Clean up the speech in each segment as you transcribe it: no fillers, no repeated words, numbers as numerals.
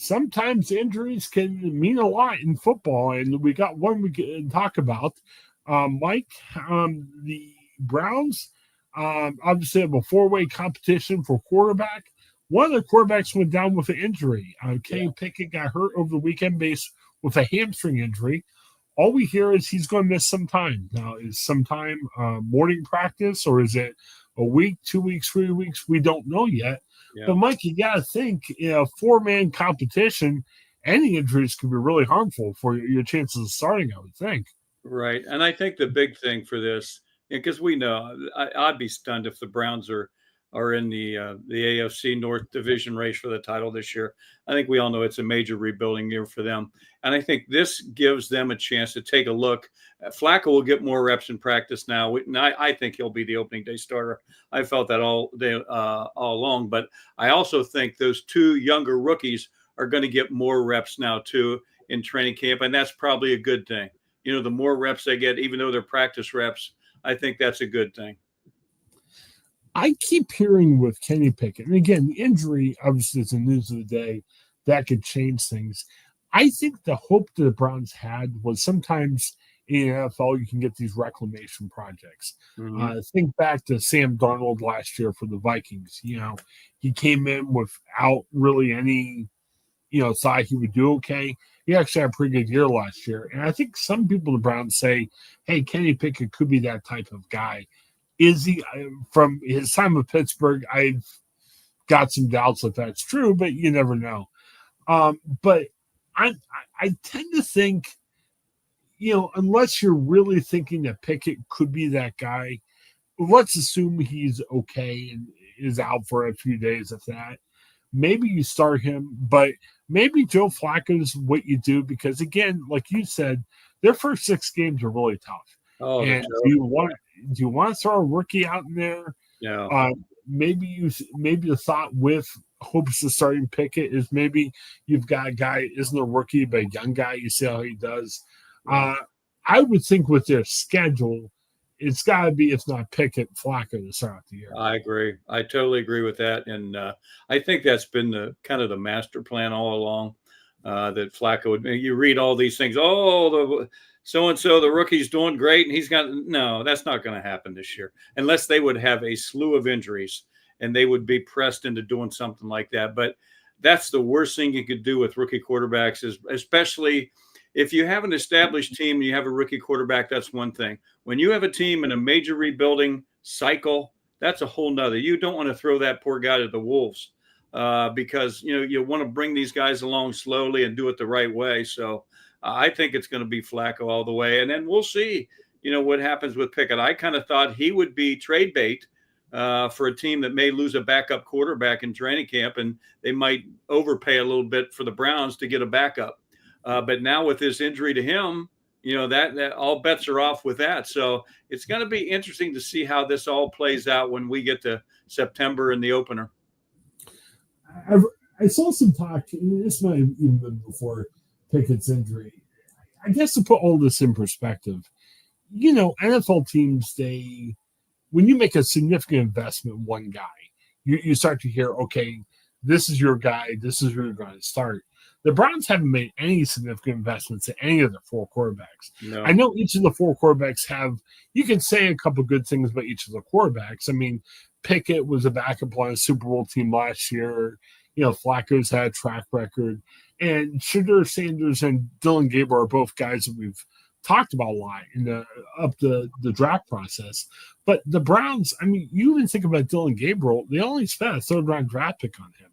sometimes injuries can mean a lot in football, and we got one we can talk about. Mike, the Browns obviously have a four-way competition for quarterback. One of the quarterbacks went down with an injury. Kenny Pickett got hurt over the weekend with a hamstring injury. All we hear is he's going to miss some time. Now, is some time morning practice, or is it a week, 2 weeks, 3 weeks? We don't know yet. Yeah. But, Mike, you got to think, in a four-man competition, any injuries could be really harmful for your chances of starting, I would think. Right. And I think the big thing for this, because we know, I'd be stunned if the Browns are in the AFC North Division race for the title this year. I think we all know it's a major rebuilding year for them. And I think this gives them a chance to take a look. Flacco will get more reps in practice now. I think he'll be the opening day starter. I felt that all along. But I also think those two younger rookies are going to get more reps now, too, in training camp. And that's probably a good thing. You know, the more reps they get, even though they're practice reps, I think that's a good thing. I keep hearing with Kenny Pickett, and again, the injury obviously is the news of the day. That could change things. I think the hope that the Browns had was sometimes in the NFL you can get these reclamation projects. Mm-hmm. Think back to Sam Darnold last year for the Vikings. You know, he came in without really any, thought he would do okay. He actually had a pretty good year last year. And I think some people in the Browns say, hey, Kenny Pickett could be that type of guy. Is he? From his time with Pittsburgh, I've got some doubts if that's true, but you never know. But I tend to think, unless you're really thinking that Pickett could be that guy, let's assume he's okay and is out for a few days, if that. Maybe you start him, but maybe Joe Flacco is what you do because, again, like you said, their first 6 games are really tough. Oh, and do you want to throw a rookie out in there? Yeah. Maybe the thought with hopes of starting Pickett is maybe you've got a guy isn't a rookie but a young guy. You see how he does. I would think with their schedule, it's got to be, if not Pickett, Flacco to start out the year. I agree. I totally agree with that. And I think that's been the kind of the master plan all along, that Flacco would – you read all these things. Oh, so-and-so, the rookie's doing great, and he's got – no, that's not going to happen this year unless they would have a slew of injuries and they would be pressed into doing something like that. But that's the worst thing you could do with rookie quarterbacks, is especially – if you have an established team and you have a rookie quarterback, that's one thing. When you have a team in a major rebuilding cycle, that's a whole nother. You don't want to throw that poor guy to the wolves because, you want to bring these guys along slowly and do it the right way. So I think it's going to be Flacco all the way. And then we'll see, what happens with Pickett. I kind of thought he would be trade bait for a team that may lose a backup quarterback in training camp, and they might overpay a little bit for the Browns to get a backup. But now with this injury to him, that all bets are off with that. So it's going to be interesting to see how this all plays out when we get to September in the opener. I saw some talk, and this might have even been before Pickett's injury. I guess to put all this in perspective, NFL teams, when you make a significant investment in one guy, you start to hear, okay, this is your guy, this is where you're going to start. The Browns haven't made any significant investments in any of their 4 quarterbacks. No. I know each of the 4 quarterbacks you can say a couple good things about each of the quarterbacks. I mean, Pickett was a backup on a Super Bowl team last year. Flacco's had a track record. And Schefter, Sanders, and Dylan Gabriel are both guys that we've talked about a lot up the draft process. But the Browns, I mean, you even think about Dylan Gabriel, they only spent a 3rd-round draft pick on him.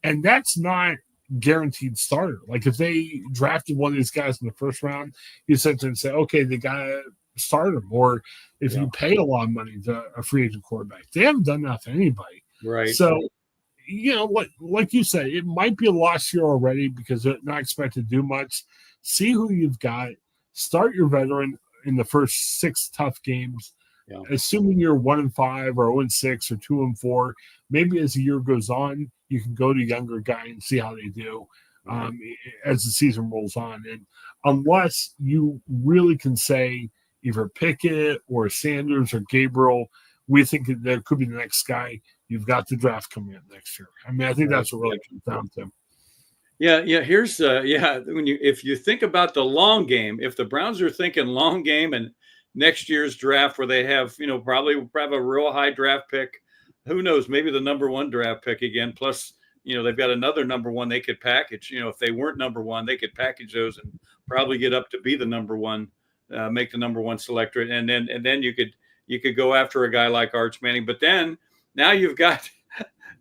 And that's not guaranteed starter. Like if they drafted one of these guys in the 1st round, you essentially say, okay, they got to start him. Or if you pay a lot of money to a free agent quarterback, they haven't done that to anybody. Right. So, like you said, it might be a lost year already because they're not expected to do much. See who you've got. Start your veteran in the first 6 tough games. Yeah. Assuming you're 1-5 or 0-6 or 2-4, maybe as the year goes on, you can go to younger guy and see how they do as the season rolls on. And unless you really can say either Pickett or Sanders or Gabriel, we think that there could be the next guy, you've got the draft coming up next year. I mean, I think that's what really comes down to. Yeah. Here's if you think about the long game, if the Browns are thinking long game and next year's draft where they have, probably have a real high draft pick, who knows, maybe the number one draft pick again. Plus, they've got another number one they could package. If they weren't number one, they could package those and probably get up to be the number one, make the number one selector, and then you could go after a guy like Arch Manning. But then now you've got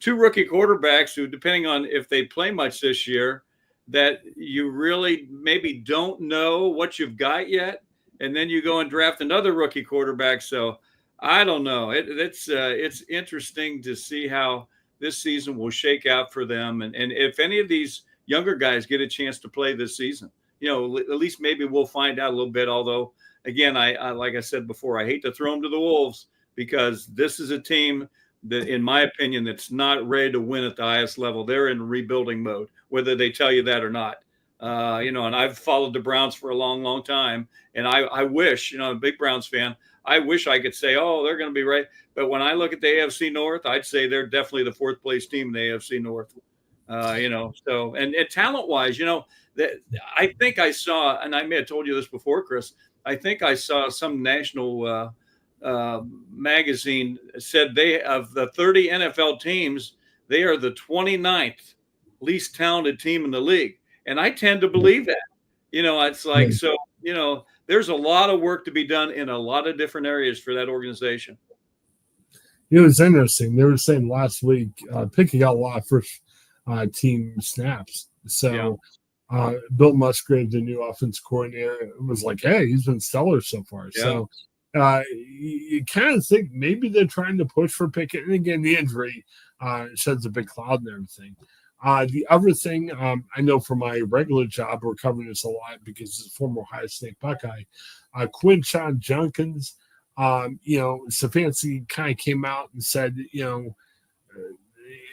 two rookie quarterbacks who, depending on if they play much this year, that you really maybe don't know what you've got yet, and then you go and draft another rookie quarterback. So I don't know. It's interesting to see how this season will shake out for them, and if any of these younger guys get a chance to play this season, at least maybe we'll find out a little bit. Although, again, I like I said before, I hate to throw them to the wolves because this is a team that, in my opinion, that's not ready to win at the highest level. They're in rebuilding mode, whether they tell you that or not. And I've followed the Browns for a long, long time. And I wish, I'm a big Browns fan. I wish I could say, oh, they're going to be right. But when I look at the AFC North, I'd say they're definitely the fourth place team in the AFC North. So, and talent wise, that I think I saw, and I may have told you this before, Chris, I think I saw some national magazine said of the 30 NFL teams, they are the 29th least talented team in the league. And I tend to believe that. It's like, so, there's a lot of work to be done in a lot of different areas for that organization. It was interesting. They were saying last week, Pickett got a lot of first team snaps. So Bill Musgrave, the new offense coordinator, was like, hey, he's been stellar so far. Yeah. So you kind of think maybe they're trying to push for Pickett. And again, the injury sheds a big cloud and everything. The other thing, I know for my regular job, we're covering this a lot because it's a former Ohio State Buckeye. Quinshon Judkins, Stefanski kind of came out and said,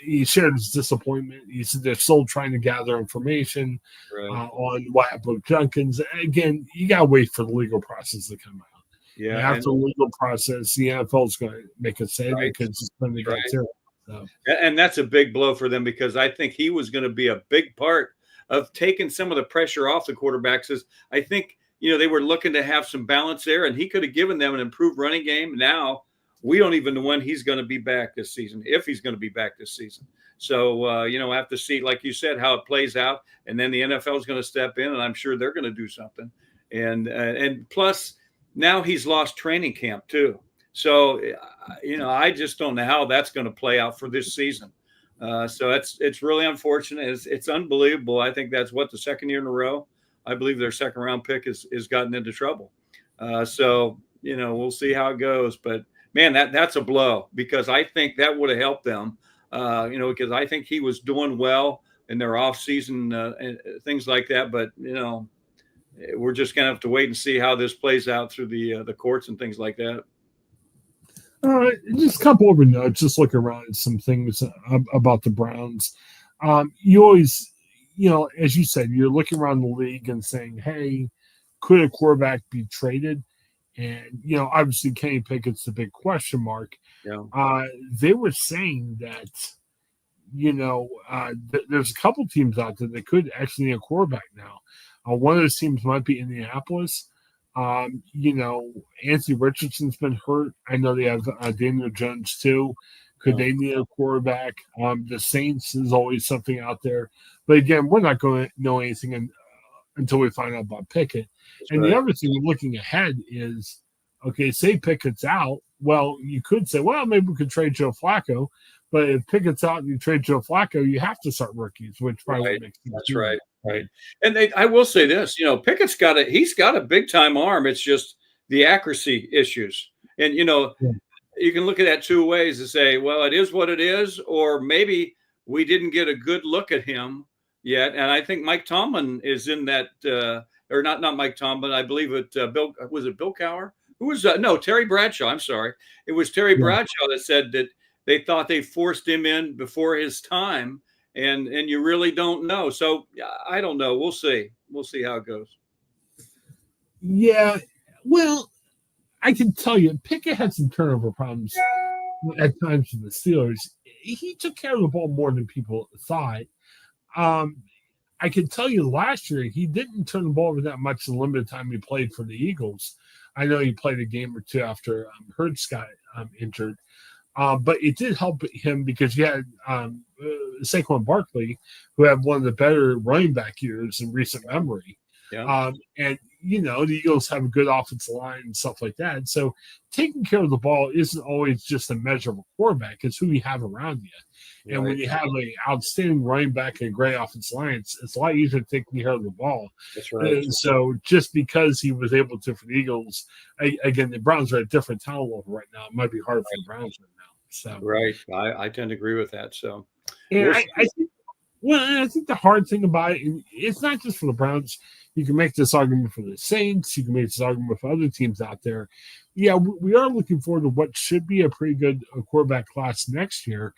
he shared his disappointment. He said they're still trying to gather information on what happened with Judkins. Again, you got to wait for the legal process to come out. Yeah, and after the legal process, the NFL is going to make a say because it's going to get terrible. So. And that's a big blow for them because I think he was going to be a big part of taking some of the pressure off the quarterbacks. I think, they were looking to have some balance there, and he could have given them an improved running game. Now we don't even know when he's going to be back this season, if he's going to be back this season. So, I have to see, like you said, how it plays out. And then the NFL is going to step in, and I'm sure they're going to do something. And plus, now he's lost training camp too. So, I just don't know how that's going to play out for this season. So it's really unfortunate. It's unbelievable. I think that's the second year in a row. I believe their second round pick has gotten into trouble. So, we'll see how it goes. But man, that's a blow because I think that would have helped them. Because I think he was doing well in their off season and things like that. But we're just gonna have to wait and see how this plays out through the courts and things like that. All right, just a couple of notes. Just looking around at some things about the Browns. You always, as you said, you're looking around the league and saying, "Hey, could a quarterback be traded?" And obviously, Kenny Pickett's the big question mark. Yeah. They were saying that, there's a couple teams out there that could actually need a quarterback now. One of those teams might be Indianapolis. Anthony Richardson's been hurt. I know they have Daniel Jones too. Could they need a quarterback? The Saints is always something out there. But again, we're not going to know anything until we find out about Pickett. That's the other thing looking ahead is, okay, say Pickett's out. Well, you could say, well, maybe we could trade Joe Flacco. But if Pickett's out and you trade Joe Flacco, you have to start rookies, which probably makes sense. That's right. Right. And I will say this, Pickett's he's got a big time arm. It's just the accuracy issues. And, you can look at that two ways to say, well, it is what it is, or maybe we didn't get a good look at him yet. And I think Mike Tomlin is in that, or not Mike Tomlin. I believe Bill Cowher? Who was no, Terry Bradshaw. I'm sorry. It was Terry Bradshaw that said that they thought they forced him in before his time. And you really don't know. So I don't know. We'll see. We'll see how it goes. Yeah. Well, I can tell you, Pickett had some turnover problems at times with the Steelers. He took care of the ball more than people thought. I can tell you last year he didn't turn the ball over that much the limited time he played for the Eagles. I know he played a game or two after Hurts got injured, but it did help him because you had Saquon Barkley, who had one of the better running back years in recent memory. Yeah. And, the Eagles have a good offensive line and stuff like that. So taking care of the ball isn't always just a measure of a quarterback. It's who you have around you. And when you have an outstanding running back and a great offensive line, it's a lot easier taking care of the ball. That's right. And so just because he was able to for the Eagles, again, the Browns are at a different talent level right now. It might be hard for the Browns right now. So right. I tend to agree with that. So and I think the hard thing about it, and it's not just for the Browns. You can make this argument for the Saints. You can make this argument for other teams out there. Yeah, we are looking forward to what should be a pretty good quarterback class next year.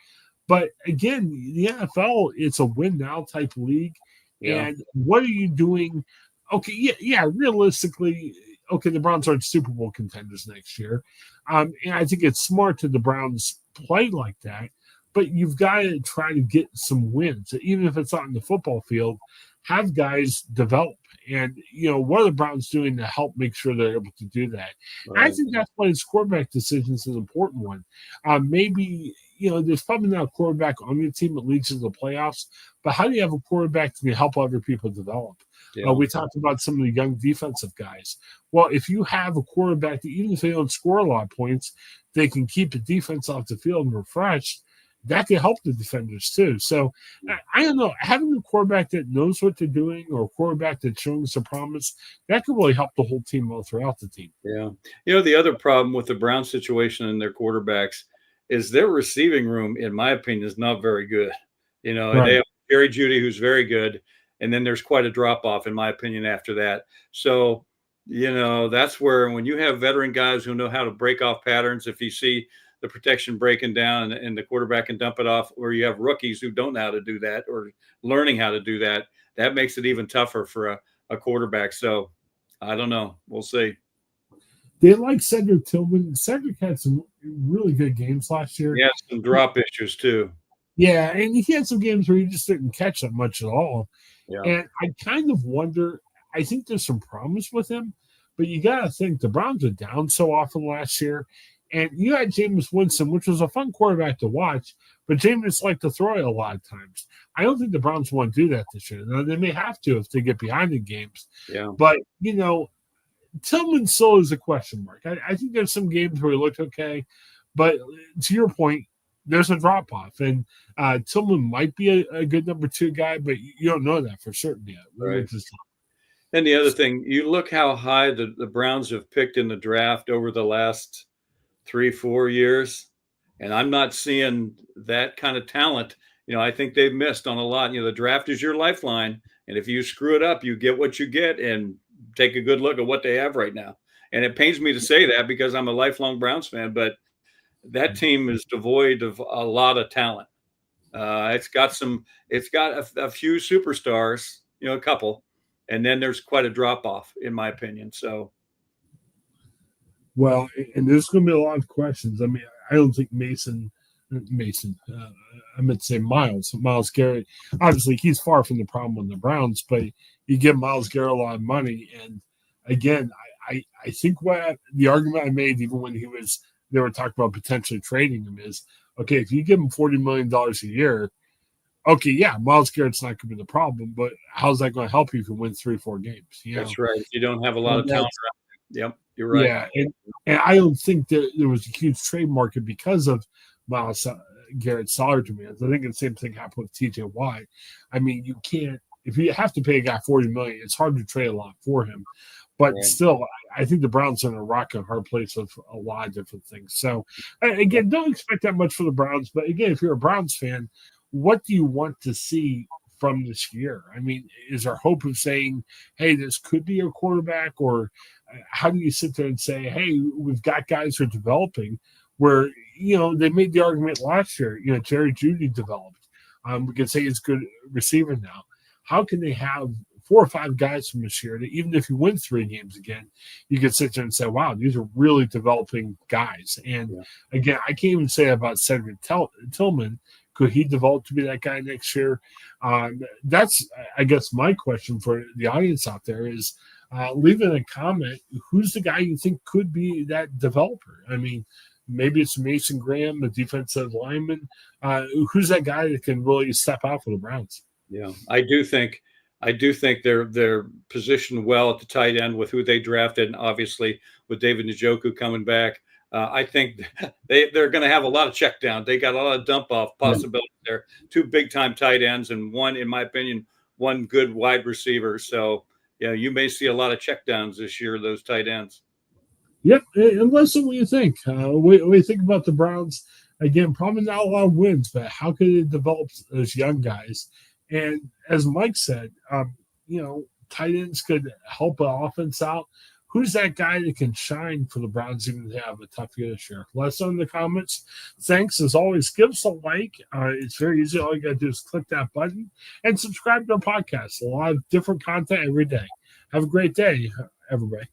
But again, the NFL, it's a win now type league. Yeah. And what are you doing? Okay, yeah, realistically, okay, the Browns aren't Super Bowl contenders next year. And I think it's smart to the Browns play like that. But you've got to try to get some wins, even if it's not in the football field. Have guys develop, and what are the Browns doing to help make sure they're able to do that? Right. I think that's why his quarterback decisions is an important one. Maybe there's probably not a quarterback on your team that leads to the playoffs, but how do you have a quarterback that can help other people develop? Yeah. We talked about some of the young defensive guys. Well, if you have a quarterback that even if they don't score a lot of points, they can keep the defense off the field and refreshed. That can help the defenders too. So I don't know, having a quarterback that knows what they're doing or a quarterback that's showing some promise, that could really help the whole team all throughout the team. Yeah. The other problem with the Browns situation and their quarterbacks is their receiving room, in my opinion, is not very good. Right. They have Jerry Jeudy, who's very good. And then there's quite a drop off, in my opinion, after that. So, that's where when you have veteran guys who know how to break off patterns, if you see the protection breaking down and the quarterback can dump it off, or you have rookies who don't know how to do that or learning how to do that, that makes it even tougher for a quarterback. So I don't know. We'll see. They like Cedric Tillman. Cedric had some really good games last year. He had some drop issues too. Yeah, and he had some games where he just didn't catch that much at all. Yeah. And I kind of wonder, I think there's some problems with him, but you got to think the Browns are down so often last year. And you had Jameis Winston, which was a fun quarterback to watch, but Jameis liked to throw it a lot of times. I don't think the Browns want to do that this year. Now, they may have to if they get behind in games. Yeah. But, Tillman still is a question mark. I think there's some games where he looked okay, but to your point, there's a drop-off. And Tillman might be a good number 2 guy, but you don't know that for certain yet. Right. And the other thing, you look how high the Browns have picked in the draft over the last 3-4 years, and I'm not seeing that kind of talent. I think they've missed on a lot. The draft is your lifeline, and if you screw it up, you get what you get. And take a good look at what they have right now. And it pains me to say that because I'm a lifelong Browns fan, but that team is devoid of a lot of talent. It's got a few superstars, a couple, and then there's quite a drop off, in my opinion. So. Well, and there's going to be a lot of questions. I mean, I don't think Mason, I meant to say Myles Garrett. Obviously, he's far from the problem with the Browns, but you give Myles Garrett a lot of money. And again, I think what the argument I made, even when they were talking about potentially trading him, is okay, if you give him $40 million a year, okay, yeah, Myles Garrett's not going to be the problem, but how's that going to help you if you win 3-4 games? That's right. If you don't have a lot of talent around. Yep, you're right. Yeah, and I don't think that there was a huge trade market because of Myles Garrett's salary demands. I think the same thing happened with TJ Watt. I mean, you can't, if you have to pay a guy $40 million, it's hard to trade a lot for him. But still, I think the Browns are in a rock and hard place with a lot of different things. So, again, don't expect that much for the Browns. But again, if you're a Browns fan, what do you want to see from this year? I mean, is there hope of saying, hey, this could be a quarterback? Or how do you sit there and say, hey, we've got guys who are developing where, they made the argument last year, Jerry Jeudy developed. We could say he's a good receiver now. How can they have 4 or 5 guys from this year that even if you win 3 games again, you could sit there and say, wow, these are really developing guys. And again, I can't even say about Cedric Tillman Could he develop to be that guy next year? That's, I guess, my question for the audience out there is leave in a comment who's the guy you think could be that developer. I mean, maybe it's Mason Graham, the defensive lineman. Who's that guy that can really step out for the Browns? Yeah, I do think they're positioned well at the tight end with who they drafted, and obviously with David Njoku coming back. I think they're going to have a lot of check down. They got a lot of dump off possibilities there. Two big time tight ends and one, in my opinion, one good wide receiver. So yeah, you may see a lot of check downs this year, those tight ends. Yep, and listen what you think. We think about the Browns. Again, probably not a lot of wins, but how could they develop those young guys? And as Mike said, tight ends could help an offense out. Who's that guy that can shine for the Browns even if they have a tough year this year? Let us know in the comments. Thanks, as always. Give us a like. It's very easy. All you got to do is click that button and subscribe to our podcast. A lot of different content every day. Have a great day, everybody.